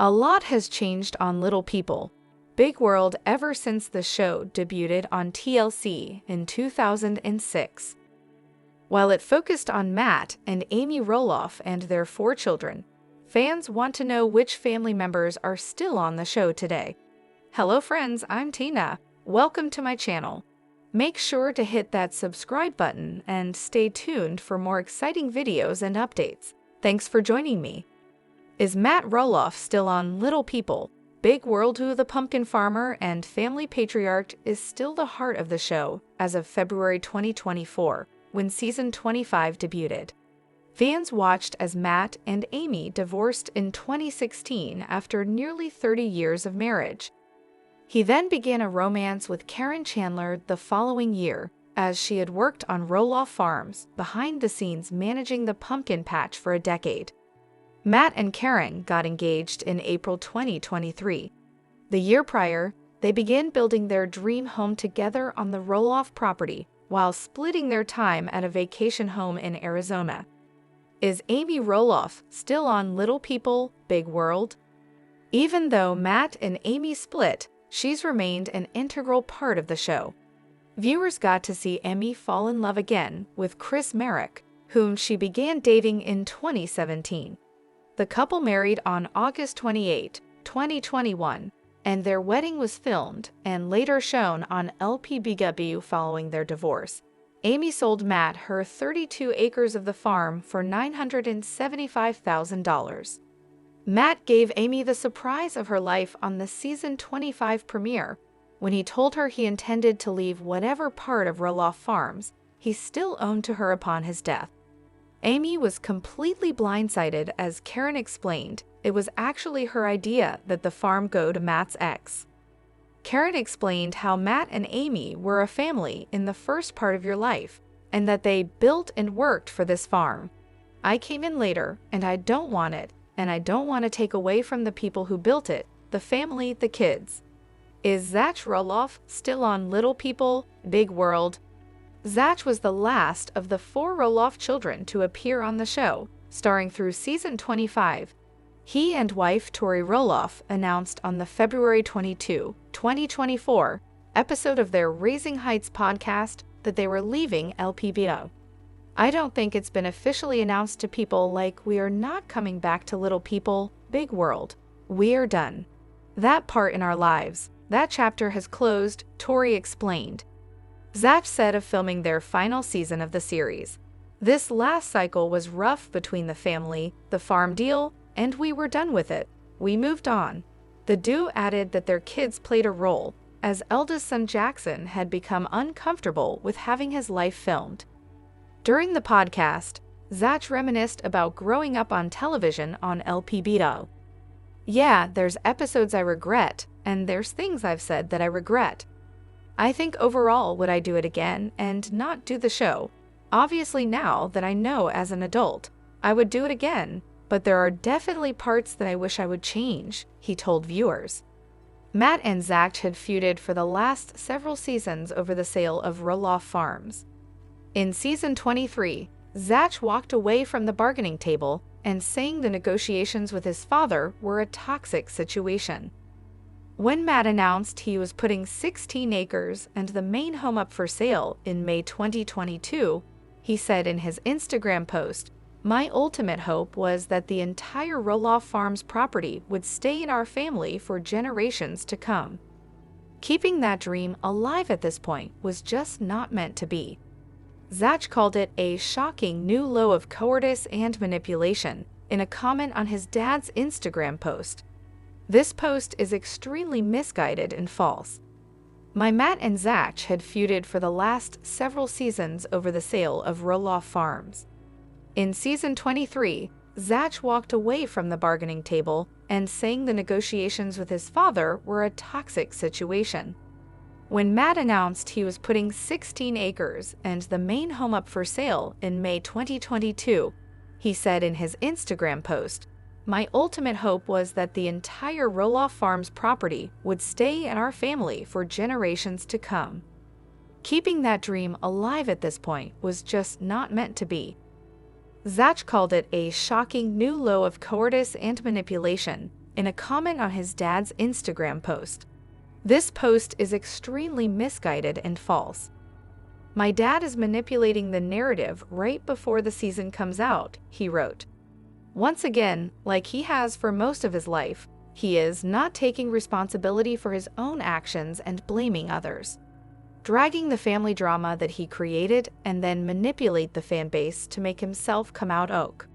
A lot has changed on Little People, Big World ever since the show debuted on TLC in 2006. While it focused on Matt and Amy Roloff and their 4 children, fans want to know which family members are still on the show today. Hello friends, I'm Tina. Welcome to my channel. Make sure to hit that subscribe button and stay tuned for more exciting videos and updates. Thanks for joining me. Is Matt Roloff still on Little People, Big World? Who the pumpkin farmer and family patriarch is still the heart of the show as of February 2024, when season 25 debuted. Fans watched as Matt and Amy divorced in 2016 after nearly 30 years of marriage. He then began a romance with Karen Chandler the following year, as she had worked on Roloff Farms behind the scenes managing the pumpkin patch for a decade. Matt and Karen got engaged in April 2023. The year prior, they began building their dream home together on the Roloff property while splitting their time at a vacation home in Arizona. Is Amy Roloff still on Little People, Big World? Even though Matt and Amy split, she's remained an integral part of the show. Viewers got to see Amy fall in love again with Marek, whom she began dating in 2017. The couple married on August 28, 2021, and their wedding was filmed and later shown on LPBW following their divorce. Amy sold Matt her 32 acres of the farm for $975,000. Matt gave Amy the surprise of her life on the season 25 premiere, when he told her he intended to leave whatever part of Roloff Farms he still owned to her upon his death. Amy was completely blindsided as Karen explained it was actually her idea that the farm go to Matt's ex. Karen explained how Matt and Amy were a family in the first part of your life, and that they built and worked for this farm. I came in later, and I don't want it, and I don't want to take away from the people who built it, the family, the kids. Is Zach Roloff still on Little People, Big World? Zach was the last of the 4 Roloff children to appear on the show, starring through season 25. He and wife Tori Roloff announced on the February 22, 2024 episode of their Raising Heights podcast that they were leaving LPBW. I don't think it's been officially announced to people like we are not coming back to Little People, Big World. We are done. That part in our lives, that chapter has closed, Tori explained. Zach said of filming their final season of the series, "This last cycle was rough between the family, the farm deal, and we were done with it. We moved on." The duo added that their kids played a role, as eldest son Jackson had become uncomfortable with having his life filmed. During the podcast, Zach reminisced about growing up on television on LPBW. "Yeah, there's episodes I regret, and there's things I've said that I regret. I think overall would I do it again and not do the show? Obviously now that I know as an adult, I would do it again, but there are definitely parts that I wish I would change," he told viewers. Matt and Zach had feuded for the last several seasons over the sale of Roloff Farms. In season 23, Zach walked away from the bargaining table and saying the negotiations with his father were a toxic situation. When Matt announced he was putting 16 acres and the main home up for sale in May 2022, he said in his Instagram post, "My ultimate hope was that the entire Roloff Farms property would stay in our family for generations to come. Keeping that dream alive at this point was just not meant to be." Zach called it a shocking new low of cowardice and manipulation in a comment on his dad's Instagram post. "This post is extremely misguided and false. My Matt and Zach had feuded for the last several seasons over the sale of Roloff Farms. In season 23, Zach walked away from the bargaining table and saying the negotiations with his father were a toxic situation. When Matt announced he was putting 16 acres and the main home up for sale in May 2022, he said in his Instagram post, "My ultimate hope was that the entire Roloff Farms property would stay in our family for generations to come. Keeping that dream alive at this point was just not meant to be." Zach called it a shocking new low of cowardice and manipulation in a comment on his dad's Instagram post. This post is extremely misguided and false. "My dad is manipulating the narrative right before the season comes out," he wrote. Once again, like he has for most of his life, he is not taking responsibility for his own actions and blaming others, dragging the family drama that he created and then manipulate the fan base to make himself come out ok.